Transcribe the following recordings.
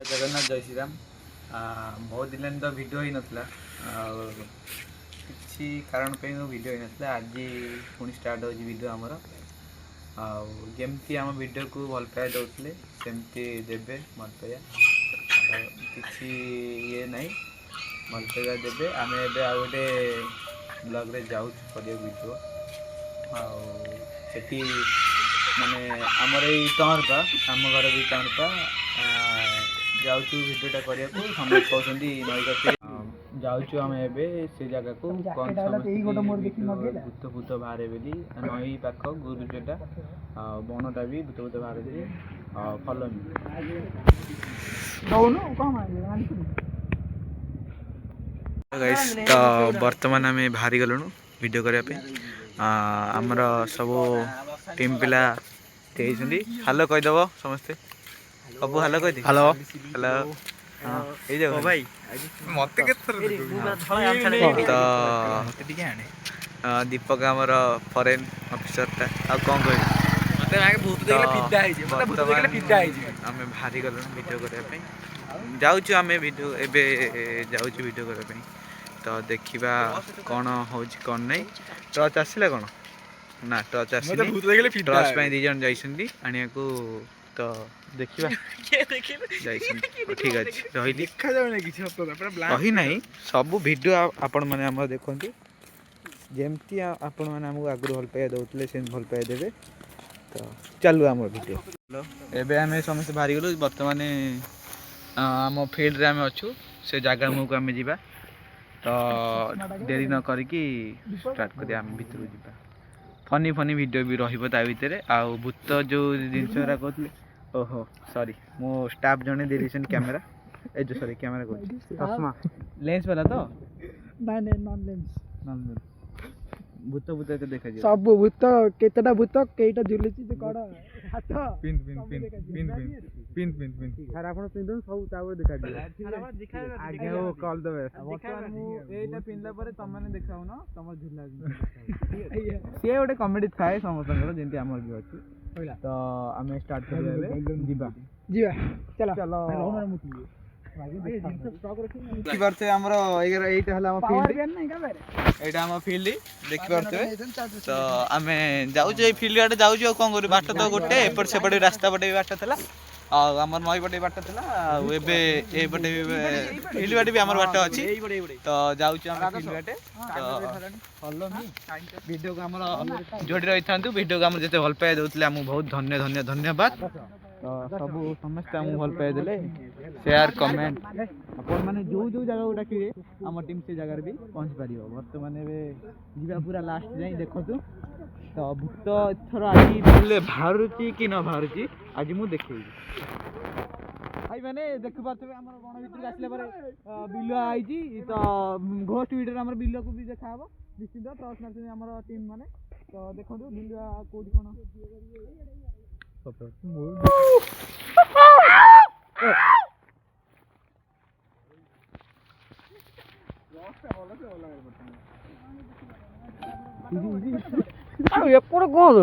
जगन्नाथ जय श्री राम। बहुत दिन तो भिड ही नाला किसी कारण पे भिड ही नाला आज पुणी स्टार्ट हो भिड आमर आमती आम भिड को भल पाया दौले सेमती देवे भल पाया किसी ये ना भल पाया देवे आम ए गोटे ब्लॉग रे जाऊँ भिडियो आठी माने आमर ये टहरपा आम घर भी टहरपा जाऊँ भिडियोटा करने को समझ कहते नई कते जाऊँ आम ए से जगह को भूत भूत बाहर बोली नई पाख गुरुजटा बनटा भी भूत भूत बाहर फल तो बर्तमान आम बाहरी गलु वीडियो करने आमर सब टीम पिला हेलो कहीदेव समस्ते सब हेलो कह हेलो हेलो हाँ भाई मत दीपक आमर फॉरेन ऑफिसर आ कौन आम बाहरी गलु वीडियो करने जाऊँ आम वीडियो एवं जाऊँ वीडियो करने तो देखा कौन हो कौन नहीं टच आसला कौन ना टच आस टच दी जन जाइए आने को तो देखा ठीक अच्छे रही ना सब भिड आपण मैंने आम देखते जमती आपण मैंने आमको आगु भल पाया दौले से भल पाया देवे तो चलू आम भिडियो एवं आम समस्त बाहरी गलु बर्तमान आम फिल्ड रे आम अच्छु से जगह मुझे आम जा तो देरी न करके स्टार्ट कर भितर जा फनी फनी वीडियो भी रहा भितर आउ भूत जो जिनसा कहते ओहो सॉरी मो स्टाफ जने दे कैमेरा ए जो सॉरी कैमेरा कहूँ लेंस वाला तो नॉन लेंस भूत भूत तो देखा सब भूत केतटा भूत केटा झुलुची तो कड़ हाथ pin pin pin pin pin pin pin pin sir आपण पिन सब तावर देखा दियो आगे वो कॉल द बेस्ट वर्तमान मु एटा पिनला परे तमने देखाउ न तमर झुला से ओटे कॉमेडी थाए समस्तंकर जेंति हमर भी अछि तो आमे स्टार्ट करिया जीवा जीवा चलो चलो देखि परते हमरो एटा हला हम फील्ड एटा हम फील्ड देखि परते तो आमे जाउ जे फील्ड आटे जाउ जे कोन करी बाट तो गोटे एपर सेपटे रास्ता पटे बाट थला आ हमर नई पटे बाट थला एबे ए पटे फील्ड बाटे भी हमर बाट अछि तो जाउ जे हम फील्ड बाटे तो फॉलो मी वीडियो को हमर जोडी रही थांतु वीडियो को हम जते भल पाए दउतले हम बहुत धन्यवाद तो सब समस्त हम भल पाए देले शेयर कमेंट अपन माने जो जो जगह डाकिबे हम टीम से जगह भी पहुंच पारियो वर्तमान एबे जीवा पूरा लास्ट जाई देखतु तो भूत एथर आज बोले बाहरुची कि न बाहरुची आज मु देखैबी भाई माने देख पाथबे हमर गण भितर आसले परे बिल्लो आइजी तो घोस्ट वीडियो हमर बिल्लो को भी देखा हबो निश्चित ट्रस्ट मारते हमर टीम माने तो देखंतु बिल्लो कोडी कोन एपड़ कौन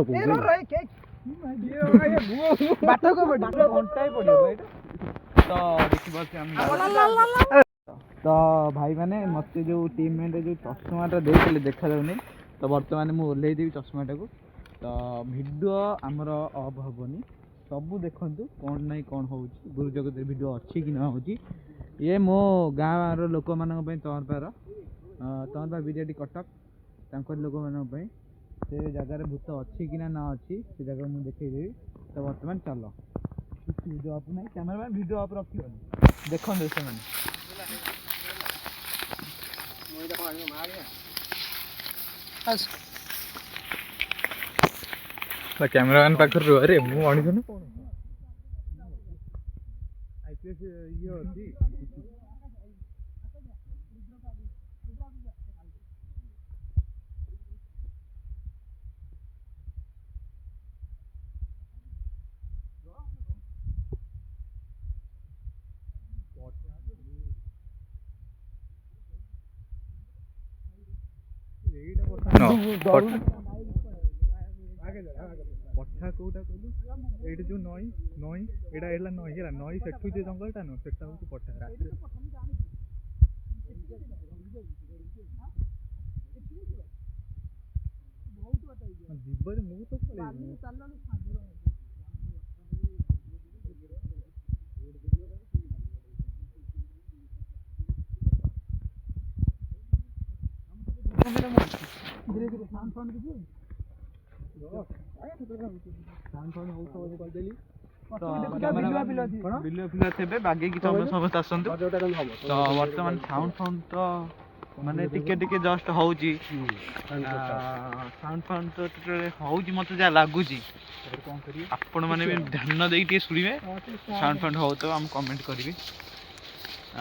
बाट को घंटा ही पड़ियो भाई तो देखिबो से हम तो भाई माने मते जो टीम में जो चश्माटा देइले देखा जाउनी तो वर्तमान मु ओल्लै देबी चश्माटा को तो वीडियो आमर अफ हेनी सबू देखु कौन ना कौन हो गुरु जगत वीडियो अच्छी कि ना हो ये मो गाँव लोक मान तहरपा विजेडी कटक तक लोक मान से जगार भूत अच्छी कि ना अच्छी से जगह मुझे देखदेवी तो बर्तमान चल वीडियो अफ ना कैमेरा वीडियो अफ रख देखो से कैमरामैन पाखर रुह रे मु अणिस न आईपीएस ये होती पठा କୋଉଟା କହିଲୁ ଏଇଠି ଯୋଉ ନଈ ଏଇଟା ହେଲା ନଈ ହେଲା ନଈ ସେଠୁ ଯେ ଜଙ୍ଗଲଟା ନୁହଁ ସେଟା ହଉଛି ପଠା ରାତିରେ ଯିବରେ ମୁଁ ତ ପଳେଇବି ବିଲୁଆ ଫିଲୁଆ ଥିବେ ବାଗେଇକି ତମେ ସମସ୍ତେ ଆସନ୍ତୁ। ତ ବର୍ତ୍ତମାନ ସାଉଣ୍ଡ ଫାଉଣ୍ଡ ତ ମାନେ ଟିକେ ଟିକେ ଜଷ୍ଟ ହଉଛି ସାଉଣ୍ଡ ଫାଉଣ୍ଡ ତ ହଉଛି ମତେ ଯାହା ଲାଗୁଛି। ଆପଣ ମାନେ ବି ଧ୍ୟାନ ଦେଇକି ଟିକେ ଶୁଣିବେ ସାଉଣ୍ଡ ଫାଉଣ୍ଡ ହଉଥିବ ଆମକୁ କମେଣ୍ଟ କରିବେ।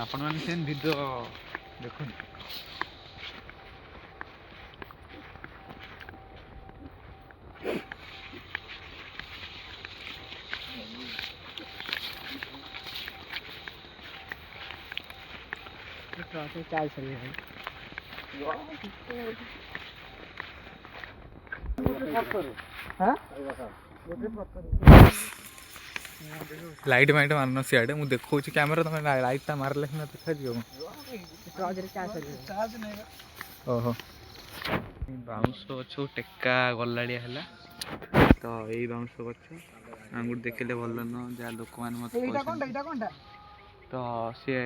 ଆପଣ ମାନେ ସେମିତି ଭିଡ଼ିଓ ଦେଖନ୍ତୁ। ଲାଇଟ୍ ମାଇଟ୍ ମାରୁନ ସିଆଡ଼େ ମୁଁ ଦେଖଉଛି କ୍ୟାମେରା ତମେ ଲାଇଟ୍ଟା ମାରିଲେ ସିନା ଦେଖାଯିବ। ଓହୋ ବାଉଁଶ ଗଛ ଟେକା ଗଲାଳିଆ ହେଲା ତ ଏଇ ବାଉଁଶ ଗଛ ଆଙ୍ଗୁଠି ଦେଖିଲେ ଭଲ ନୁହଁ ଯାହା ଲୋକମାନେ ମତେ କହିଛନ୍ତି। ତ ସିଏ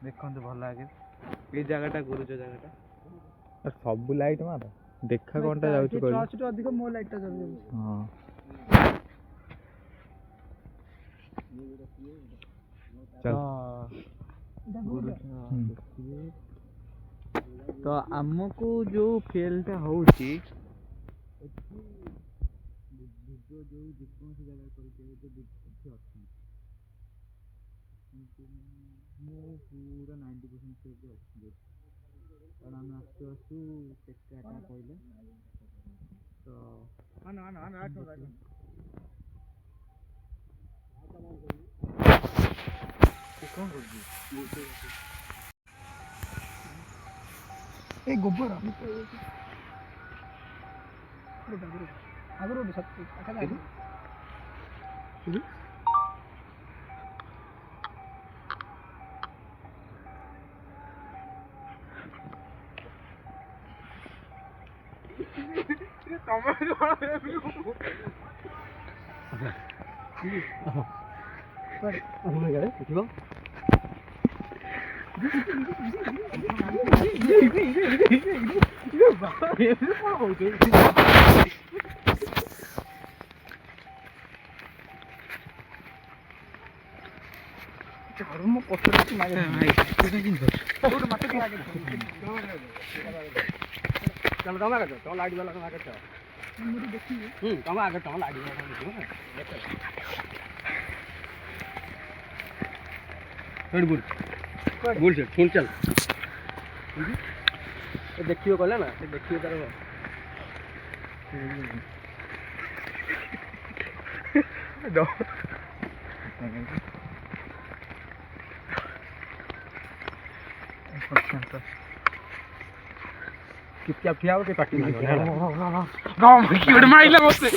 ଦେଖନ୍ତୁ ଭଲ ଆଗେ ଏଇ ଜାଗାଟା ଗୁରୁଜ ଜାଗାଟା ସବୁ ଲାଇଟ୍ ମାର ଦେଖା କଣଟା ଯାଉଛି କହିଲୁ ଅଧିକ ମୋ ଲାଇଟ୍ ଟା ଜଳୁଛି। ହଁ ତ ଆମକୁ ଯୋଉ ଫିଲ୍ଟା ହଉଛି ଯେକୌଣସି ଜାଗାରେ କରିପାରିବେ ଅଛି ମୁଁ ପୁରା 90% ସେଫ୍ ଅଛି କାରଣ ଆମେ ଆସୁ ଟେକାଟା କହିଲେ ତ କ'ଣ କରୁଛି ଏ ଗୋବର ଆଗରୁ ମୁଁ ପଛରେ ଦେଖିବ କଲେ ନା ସେ ଦେଖିବ ତାର चुपचाप ठिया हो के पार्टी में गांव में कीड़ माइला मते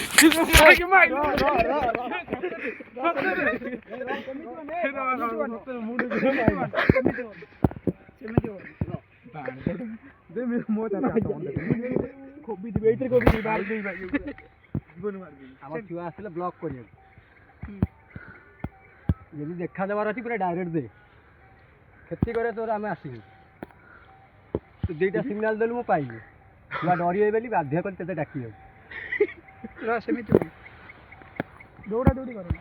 दे मेरे मुंह ता कोबी दे एटर कोबी बाल दे भाई जीवन मार दे हमर छुआ आसले ब्लॉक करियो यदि देखा जबार अछि पूरा डायरेक्ट दे खेती करे तोरा हमें आसी तो दुईटा सिग्नाल देलु मु पाइली छुआ डरी होई बेली बाध्य कर तेते डाकी रा सेमिति दौड़ा दौड़ी करो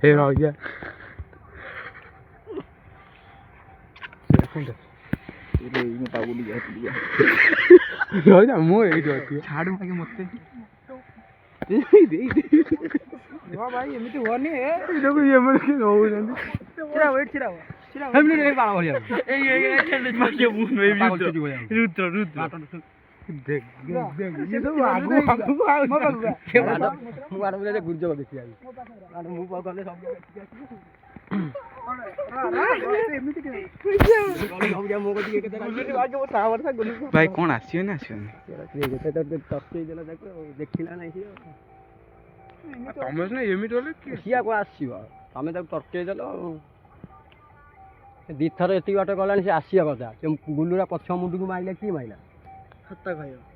हे राजा ମୁଁ ଏଇଠି ଅଛି ଛାଡ ମାଗେ ମତେ ଭାଇ ଏମିତି ହୁଅନି ଏମିତି ହଉଛନ୍ତି ଛିଡ଼ା ୱେଟ୍ ଛିଡ଼ା ବାଳ ଭଳିଆ ଗୁର୍ଜବ ଦେଖିବାକୁ ମୁଁ ଗଲେ ସବୁ ଭାଇ କଣ ଆସିବେ ନା ଆସିବେନି ଦେଖିଲା ନାଇଁ ତମେ ସିନା ଏମିତି ହେଲେ ସିଏ କଣ ଆସିବ ତମେ ତାକୁ ତର୍କେଇ ଦେଲ ଦିଥର ଏତିକି ବାଟ ଗଲାଣି ସେ ଆସିବା କଥା ସେ ଗୁଲୁରା ପଛ ମୁଣ୍ଡକୁ ମାଇଲା କିଏ ମାଇଲା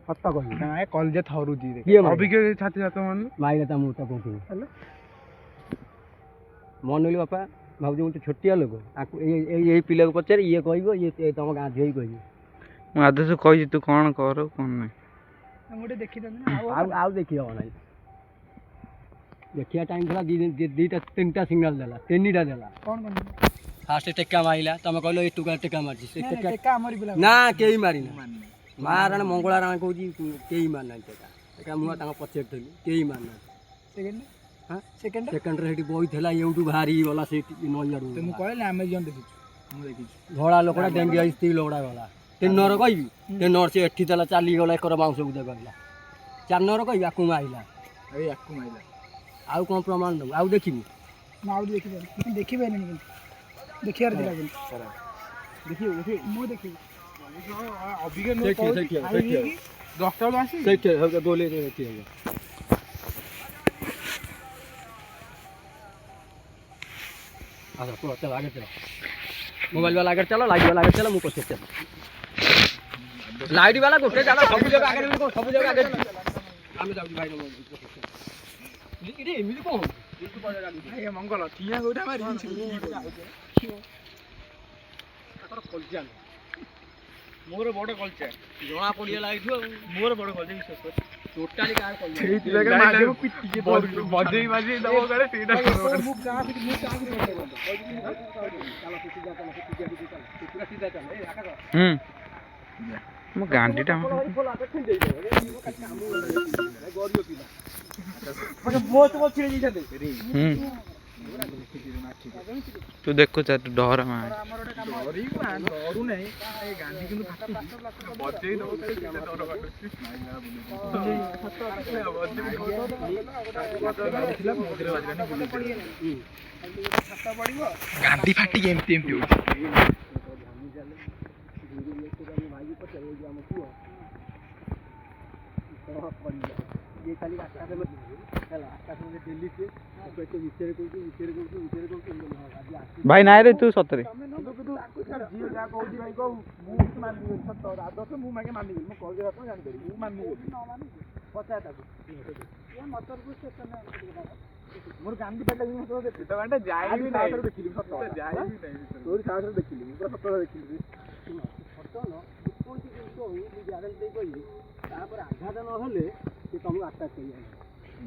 ସତ କହିବି କଲେଜ ଥରୁଛି କିଏ ଅଭିଜ୍ଞ ଛାତ୍ରୀ ମାନେ ମାଇଲା ତା ମୁହଁଟା କୋଉଠି ମନୁଲି ବାପା ଭାବୁଛି ମୁଁ ତ ଛୋଟିଆ ଲୋକ ଏଇ ପିଲାକୁ ପଚାରେ ଇଏ କହିବ ଇଏ ତମ ଗାଁ ଝିଅ କହିବ ମୁଁ ଆଦେଶ କହିଛି ତୁ କଣ କର କଣ ନାହିଁ ଆଉ ଦେଖି ହବ ନାହିଁ ଦେଖିବା ଟାଇମ୍ ଥିଲା ଦିଟା ତିନିଟା ସିଗ୍ନାଲ ଦେଲା ତିନିଟା ଦେଲା ଫାଷ୍ଟ ଟେକା ମାରିଲା ତମେ କହିଲ ଏ ଟୁକା ଟେକା ମାରିଛି ସେ ନା କେହି ମାରିନା ମାରାଣ ମଙ୍ଗଳା ରାଣ କହୁଛି କେହି ମାରିନାହାନ୍ତି ଟେକା ମୁଁ ତାଙ୍କ ପଛରେ ଥିଲି କେହି ମାରିନାହାନ୍ତି ସେକେଣ୍ଡରେ ସେଠି ବଇଥିଲା ଏଉଠୁ ବାହାରି ଗଲା ସେଇଠି ନଈ ଆଡ଼ୁ ମୁଁ କହିଲି ଆମେ ଧଳା ଲୋକଟା ଡେଙ୍ଗି ଆଇ ସ୍ତ୍ରୀ ଲୋକଟା ଗଲା 3 ନମ୍ବର କହିବି 3 ନମ୍ବର ସେ ଏଠି ଥିଲା ଚାଲିଗଲା ଏକର ମାଉଁସ ବୁଝା କହିଲା 4 ନମ୍ବର କହିବି ଆକୁ ମାଇଲା ଆଉ କ'ଣ ପ୍ରମାଣ ଦେବୁ ଆଉ ଦେଖିବି ଦେଖିବାର ଥିଲା ଦେଖିବୁ ମୁଁ ଦେଖିବି मोबाइल वाला आगे चलो लाइट वाला आगे चलो मुझे चलो लाइट वाला गोटे चलो सब जगह आगे सब जगह आगे आम जाऊ भाई एमती कौन मंगल ठिया गोटा मारी मोर बड़ कलचा जना पड़गला मोर बड़ कलचा विश्वास कर टोटाली कार बजे बजे दबो करे सेटा मु का मो गांडीटा तू देखो चार डर मार डरू नहीं गांधी किंतु बजे दबो करे सेटा डर गांधी फाटी एमती एमती भाई नाय रे तू सतरे मोर गांधी पेटा जाए भी नहीं देखिली जाए भी नहीं तोर साथ देखिली पूरा सत्तर देखिली तापर आघात न होले से तुमको अटैक करिया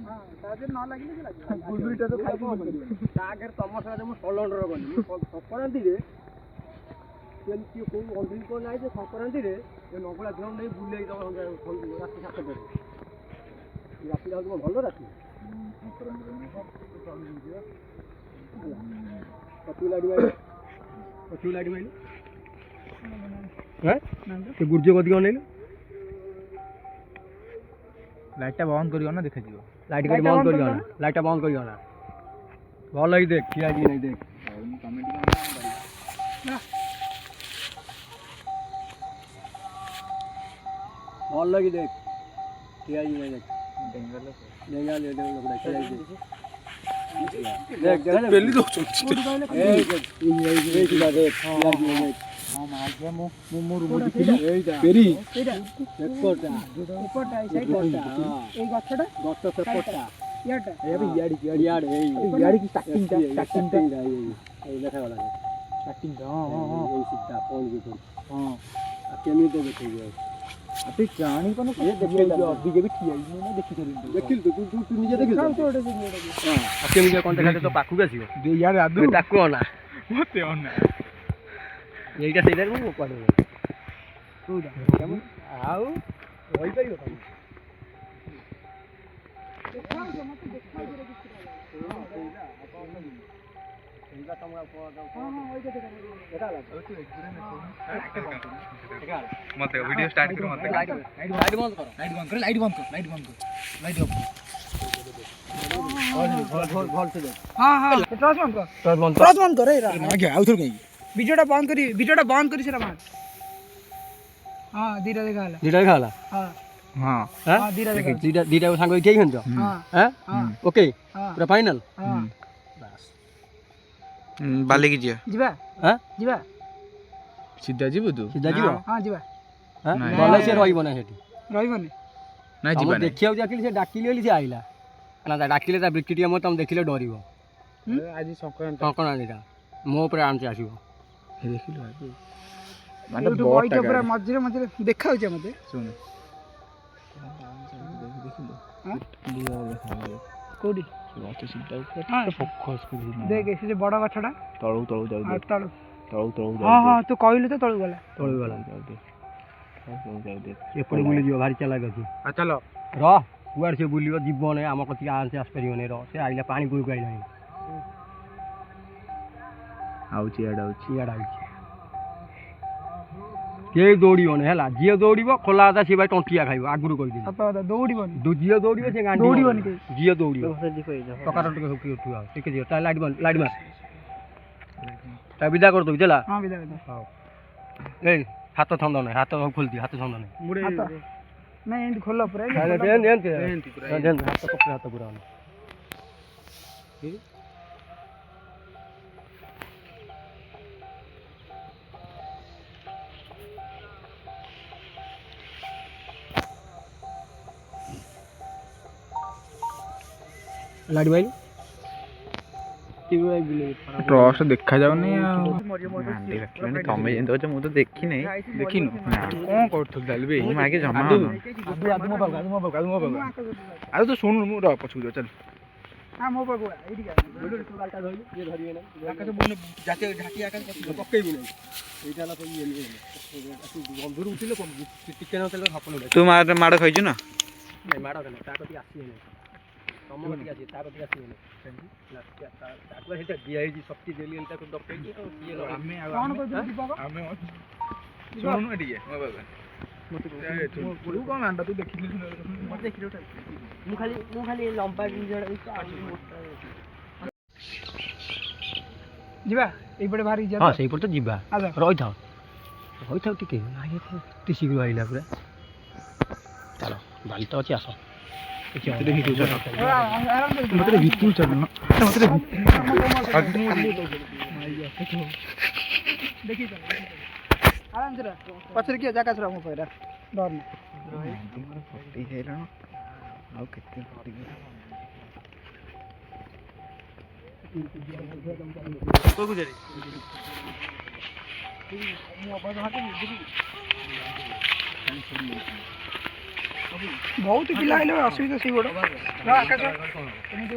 हां ताजे न लागिले के लागिला गुलुइटा तो खाइ तागर तम साथे मु सलंडर गली संक्रांति रे केन की कोन ऑनलाइन को नाही जे संक्रांति रे ए नगला ग्राउंड नहीं बुले दम रात 7 बजे रात आउ भलो रात पचुलाडी माइल हैं ते गुर्जे कदी अनेलु लाइट बंद करियो ना देखा जीव लाइट बंद करियो ना लाइट बंद करियो ना भल ही देख खिया जी नहीं देख भल ही देख खिया जी नहीं देख डेंगा ले लोगड़ा खिया जी देख पहली तो ए देख देख हां मार के मो रूम देखिली एइटा पेरी एकटा उपटा ए गछटा गछ सेपटा याडा ए याडी याड ए याडी की स्टार्टिंग ए देखा वाला स्टार्टिंग हां हां ए सीधा पोल के हां केमी तो देखियो अति जानी कोन ये देखियो अभी के भी ठिया मैं देखि देखिल तो तू निजे देखिल हां केमी के कांटेक्ट तो पाखु आसीबो दे यार आदु ताकू अना मते अना এইটা সেইটার মু পড়ে কোডা কেমন আউ হই পাইলো তুমি দেখা মতে দেখাই রে কিছু ଏଇଟା ତମକୁ ଦେଖା ମତେ ଭିଡିଓ ଷ୍ଟାର୍ଟ କର ମତେ ଲାଇଟ୍ ବନ୍ଦ କର ଲାଇଟ୍ ବନ୍ଦ କର ଲାଇଟ୍ ଅଫ୍ ଭଲ ସେ ଦେଖ ହଁ ହଁ ଟର୍ଚ ବନ୍ଦ କର ଟର୍ଚ ବନ୍ଦ କର ଏରା ଆଜ୍ଞା ଆଉ ଥର କାଇଁ ଭିଡିଓଟା ବନ୍ଦ କରି ସେରା ମାର ହଁ ଦିଟା ଦେଖା ହେଲା ଦିଟା ଦେଖା ହେଲା ହଁ ହଁ ହଁ ଦିଟା ଦେଖା ଦିଟା ସାଙ୍ଗ ଏଠି ଖେଳୁଛ ହଁ হ্যাঁ ହଁ ওকে ହଁ পুরা ফাইনাল ହଁ ବାଲିକି ଯିବା ଯିବା হ্যাঁ ଯିବା ସିଧା ଯିବୁ ତୁ ସିଧା ଯିବ ହଁ ଯିବା হ্যাঁ ନାଇଁ। ଗଲେ ସେ ରହିବ ନା ସେଠି ରହିବନି ନାଇଁ ତମକୁ ଯିବା ନାଇଁ ଦେଖିବାକୁ ଯାଇଥିଲି ସେ ଡାକିଲି ବୋଲି ସେ ଆଇଲା ନା ତା ଡାକିଲେ ତା ବିକି ଟିକେ ତମେ ଦେଖିଲେ ଡରିବ ଆଜି ସଂକ୍ରାନ୍ତି କଣ ଏଇଟା ମୋ ଉପରେ ଆରାମସେ ଆସିବ ଦେଖିଲୁ ଏଇଠୁ ବଇଛ ପୁରା ମଝିରେ ମଝିରେ ଦେଖା ହଉଛି ମତେ ଶୁଣ କୋଉଠି ହଁ ଦେଖେ ସେ ଯୋଉ ବଡ ଗଛଟା ତଳୁ ତଳୁ ଆଉ ଯାଉ ତଳୁ ତଳୁ ହଁ ହଁ ତୁ କହିଲୁ ତ ତଳୁ ଗଲା ତଳକୁ ଗଲା ଏପଟେ ବୁଲିଯିବ ଭାରି ଚାଲାକ ଅଛି ଚାଲ ରହ କୁଆଡ଼େ ସେ ବୁଲିବ ଯିବ ନାହିଁ ଆମ କତିକି ଆରାମସେ ଆସିପାରିବନି ରହ ସେ ଆଇଲା ପାଣି ବୁଳକୁ ଆଇଲାଣି ଆଉଛି ଇଆଡେ ଆଉଛି ଇଆଡ଼େ ଆଇଛି କେହି ଦୌଡ଼ିବନି ହେଲା ଯିଏ ଦୌଡ଼ିବ ଖୋଲା କଥା ସିଏ ଭାଇ ଟଣ୍ଟିଆ ଖାଇବ ଆଗରୁ କହିଦେଲି ସତ କଥା ଦୌଡ଼ିବନି ଯିଏ ଦୌଡ଼ିବ ସେ ଗାଣ୍ଡି ଦୌଡ଼ିବନି କେହି ଯିଏ ଦୌଡ଼ିବ ଟକାର ଟିକେ ହୁକି ଉଠିବ ଟିକେ ଯିବ ତା ଲାଇଟ୍ ମାର ତା ବିଦା କରିଦେବି ହେଲା ହଁ ବିଦା ବିଦା ଏଇ ହାତ ଛନ୍ଦ ନାହିଁ ହାତ ଖୋଲିଦିଅ ହାତ ଛନ୍ଦ ନାହିଁ ହାତ ନାଇଁ ଏମିତି ଖୋଲ ପୁରା ହାତ ପକେଇ ହାତ ପୁରା ଲାଇଟ୍ ଭାଇ ଟ୍ରଷ୍ଟ ଦେଖାଯାଉନି ଆଉ ତମେ ଯେମିତି ଅଛ ମୁଁ ତ ଦେଖିନି ଦେଖିନୁ କଣ କରୁଥିଲୁ ତାହେଲେ ବେ ମୁଁ ଆଗେ ଜମା ଆଉ ତୁ ଶୁଣୁ ମୁଁ ରହ ପଛକୁ ଯାଉ ଚାଲ ହଁ ମୋ ପାଖକୁ ଏଇଠି ପକେଇବୁ ନାହିଁ ଏଇଟା ହେଲା ବନ୍ଧୁରୁ ଉଠିଲେ ଟିକେ ନଥିଲେ ସପନ ତୁ ମାଡ଼ ଖାଇଛୁ ନା ମାଡ଼ ଦେଲେ ତା କତିକି ଆସିବେ ନାହିଁ ତମ କତିକି ଆସିବେ ତା କତିକି ଆସିବେ ନାହିଁ ତାକୁ ସେଇଟା ଦିଆହେଇଛି ଶକ୍ତି ଦେଲି ତାକୁ ଡକେଇକି ଆଉ କିଏ ଆମେ କଣ କହୁଛୁ ଦୀପକ ଆମେ ଶୁଣୁନୁ ଟିକେ ମୋ ବାବା ତୁ କଣ ଆଣ୍ଡା ତୁ ଦେଖିଲି ମୁଁ ଖାଲି ଲମ୍ବା ଯିବା ଏଇପଟେ ବାହାରି ଯିବା ହଁ ସେଇପଟେ ତ ଯିବା ରହିଥାଉ ଟିକେ ଏତେ ଶୀଘ୍ର ଆଇଲା ପୁରା ଚାଲ ବାଲି ତ ଅଛି ଆସ ମତେ ଭିତରୁ ଚାଲୁନ ଦେଖି ଆରାମସେ ପଛରେ କିଏ ଜାଗା ଛଡ଼ା ମୋ ପାଖରେ ଡର ଆଉ କେତେ ବହୁତ ପିଲା ହେଲେ ଅସୁବିଧା ସେଇ ଗୋଡ଼ ଆକାଶ କେମିତି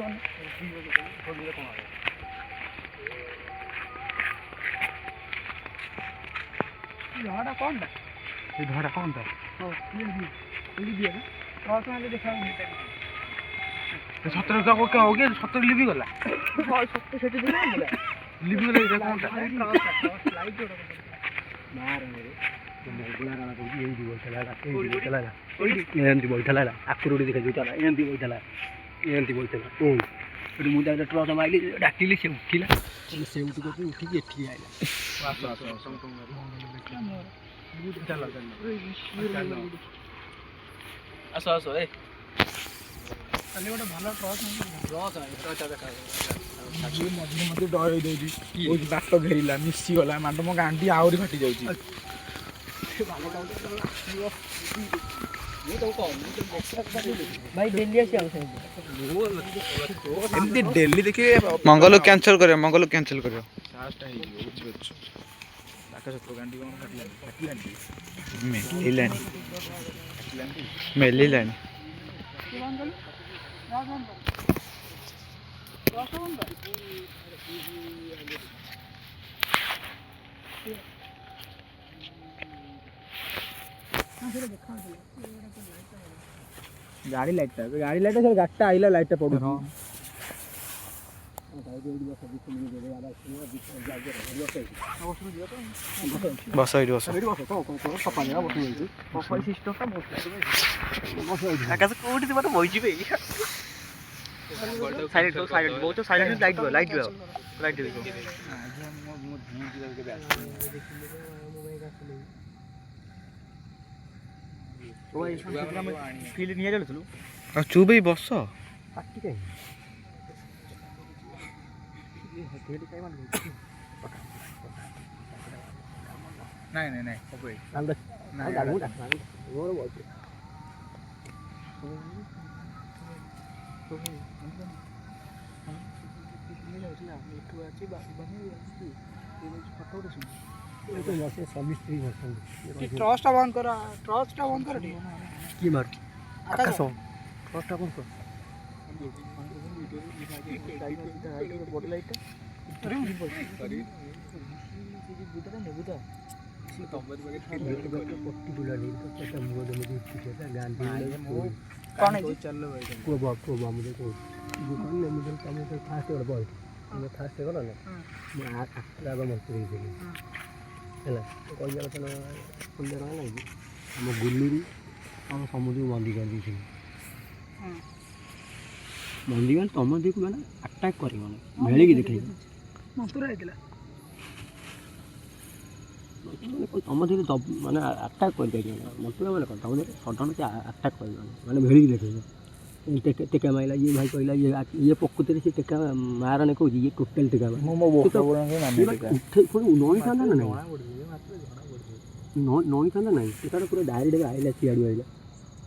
ଝାଡ଼ା କ'ଣଟା ସେ ଧରା କଣଟା ସତରେ ସତରେ ଲିଭିଗଲା ଲିଭିଗଲା କଣଟା ଏମିତି ବଇଥିଲା ଆକୁରୁଟି ଦେଖାଯିବ ଚାଲ ଏମିତି ବଇଥିଲା ମୁଁ ତାକୁ ଟ୍ରଚ ମାରିଲି ଡାକିଲି ସେ ଉଠିଲା ସେଉଠୁ କରି ଉଠିକି ଏଠିକି ଆଇଲା ଆସ ଏ କାଲି ଗୋଟେ ଭଲ ମଝିରେ ମଝିରେ ଡରେଇ ଦଉଛି କହୁଛି ବାଟ ଘେରିଲା ମିଶିଗଲା ମାଣ୍ଡ ମୋ ଗାଣ୍ଡି ଆହୁରି ଫାଟି ଯାଉଛି ଭାଇ ଡେଲି ଆସି ଏମିତି ଡେଲି ଦେଖିବେ ମଙ୍ଗଲ କ୍ୟାନସଲ କରିବ ସାହସଟା ହେଇଯିବ ବୁଝିପାରୁଛୁ ଆକାଶ ତୋ ଗାଣ୍ଡି କଣ ଫାଟିଲାନି ମେଲିଲାଣି ଗାଡ଼ି ଲାଇଟ୍ଟା ଗାଡ଼ିଟା ଆଇଲା ଲାଇଟ୍ଟା ପଡ଼ୁଛି ବସ ଏଇଠି ବସ ଆକାଶ କୋଉଠି ତୁ ମତେ ବଇଯିବେ ଚୁପ ହେଇ ବସ ନାଇଁ ନାଇଁ ନାଇଁ ସବୁ ଏଇଠି। টর্চটা বন্ধ কর টর্চটা বন্ধ কর কি মার আকাশ টর্চটা বন্ধ কর କଣ ଆମ ଗୁଲିରୁ ଆମ ସମୁଦ୍ରକୁ ବନ୍ଦି କରିଦେଇଥିଲି ବନ୍ଦି ମାନେ ତମ ଦିକୁ ମାନେ ଆଟାକ୍ କରିବନି ଭେଳିକି ଦେଖେଇବ ମନ୍ତୁର ହେଇଥିଲା ତମ ଦିକୁ ମାନେ ଆଟାକ୍ କରିପାରିବନି ମନ୍ତୁର ମାନେ କ'ଣ ତମ ଦିକୁ ସଡନ୍ ସେ ଆଟାକ୍ କରିବନି ମାନେ ଭେଳିକି ଦେଖେଇବ ଟେକା ମାଇଲା ଇଏ ଭାଇ କହିଲା ଇଏ ପ୍ରକୃତିରେ ସେ ଟେକା ମାରନେ କହୁଛି ଇଏ ଟୋଟାଲ ଟେକା ନଇଥାନ୍ତା ନା ନାହିଁ ନଇଥାନ୍ତା ନାହିଁ ଟେକାଟା ପୁରା ଡାଇରେକ୍ଟ ଆଇଲା ସିଆଡ଼ୁ ଆଇଲା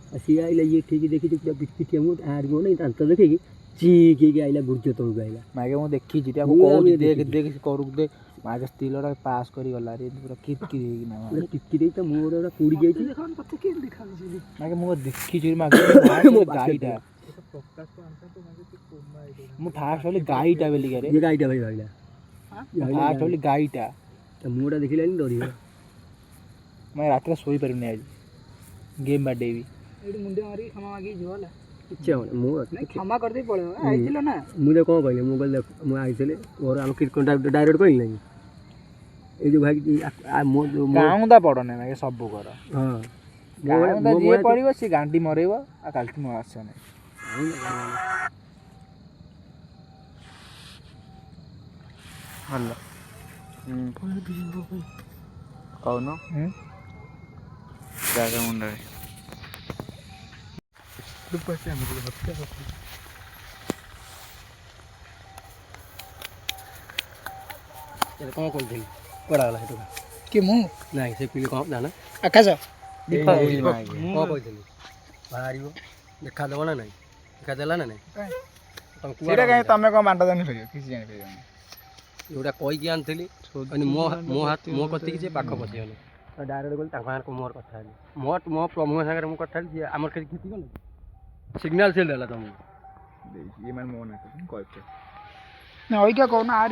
ଆଉ ସିଏ ଆଇଲା ଇଏ ଠିକ୍ ଦେଖିଛି ପୁରା ପିଠିଆ ମୁଁ ଆଡ଼କୁ ନାହିଁ ଦାନ୍ତ ଦେଖେଇକି ଚିକ୍ ହେଇକି ଆଇଲା ଗୁର୍ଜ ତଳକୁ ଆଇଲା ମାଗେ ମୁଁ ଦେଖିଛି ଦେଖ କରୁକୁ ଦେ ମାଗେ ସ୍ତ୍ରୀଲୋଟା ପାସ୍ କରି ଗଲା ରେ ପୁରା କିଟକିରି ହେଇକି ନା ପୁରା ଟିକି ଦେଇ ତା ମୁହଁଟା ପୁରା ପୋଡ଼ି ଯାଇଛି ମାଗେ ମୁଁ ଦେଖିଛି ମାଗେ ଗାଈଟା ମୁଁ ଫାଷ୍ଟ ଭାବିଲି ଗାଈଟା ବେଲିକାରେ ଇଏ ଗାଈଟା ଭାଇ ଭାଇଲା ଫାଷ୍ଟ ଭାବିଲି ଗାଈଟା ତା ମୁହଁଟା ଦେଖିଲାନି ଡରିଗଲା ମୁଁ ରାତିରେ ଶୋଇପାରିବିନି ଆଜି ଗେମ୍ ବାଡ଼େଇବି ଏଇଠି ମୁଣ୍ଡ ମାରିକି କ୍ଷମା ମାଗିକି ଯିବ ହେଲା କିଛି ହେବନି ମୁଁ କ୍ଷମା କରିଦେଇ ପଳେଇବ ଆଇଥିଲ ନା ମୁଁ ତ କ'ଣ କହିଲି ମୁଁ କହିଲି ମୁଁ ଆଇଥିଲି ମୋର ଆମ କ୍ରିକେଟ ଡାଇରେକ୍ଟ କହିଲି ନାହିଁ ଏଇ ଯେଉଁ ଭାଇ କାଉଁଦା ପଡ଼ନେ ମାଗେ ସବୁ କର ହଁ କାଉଁଦା ଯିଏ ପଡ଼ିବ ସିଏ ଗାଣ୍ଡି ମରେଇବ ଆଉ କାଲିଠୁ ମୁଁ ଆସିବ ନାହିଁ ଭଲ କହୁନ ଜାଗା ମୁଣ୍ଡରେ କ'ଣ କହିଥିଲି କୁଆଡ଼େ ଗଲା ସେଠୁ କି ମୁଁ ନାଇଁ ସେ ପିଲି କ'ଣ ଜାଣା ଆକାଶ କ'ଣ କହିଥିଲି ବାହାରିବ ଦେଖାଦେବ ନା ନାଇଁ ଦେଖାଦେଲା ନା ନାଇଁ ସେଇଟା କାହିଁ ତମେ କ'ଣ ବାଣ୍ଟ ଜାଣିପାରିବ କିଛି ଜାଣିପାରିବନି ଯେଉଁଟା କହିକି ଆଣିଥିଲି ମୋ କତିକି ସେ ପାଖ ପଶିଗଲେ ଡାଇରେକ୍ଟ ଗଲି ତାଙ୍କ ସାଙ୍ଗରେ ମୋର କଥା ହେଲି ମୋ ସାଙ୍ଗରେ ମୁଁ କଥା ହେଲି ସିଏ ଆମର କିଛି କ୍ଷତି କଲେ ସିଗ୍ନାଲ ସେ ଦେଲା ତମକୁ ଇଏ ମାନେ ମୋ ନାଁ କହିଛ ନା ଅଇକା କହୁନ ଆର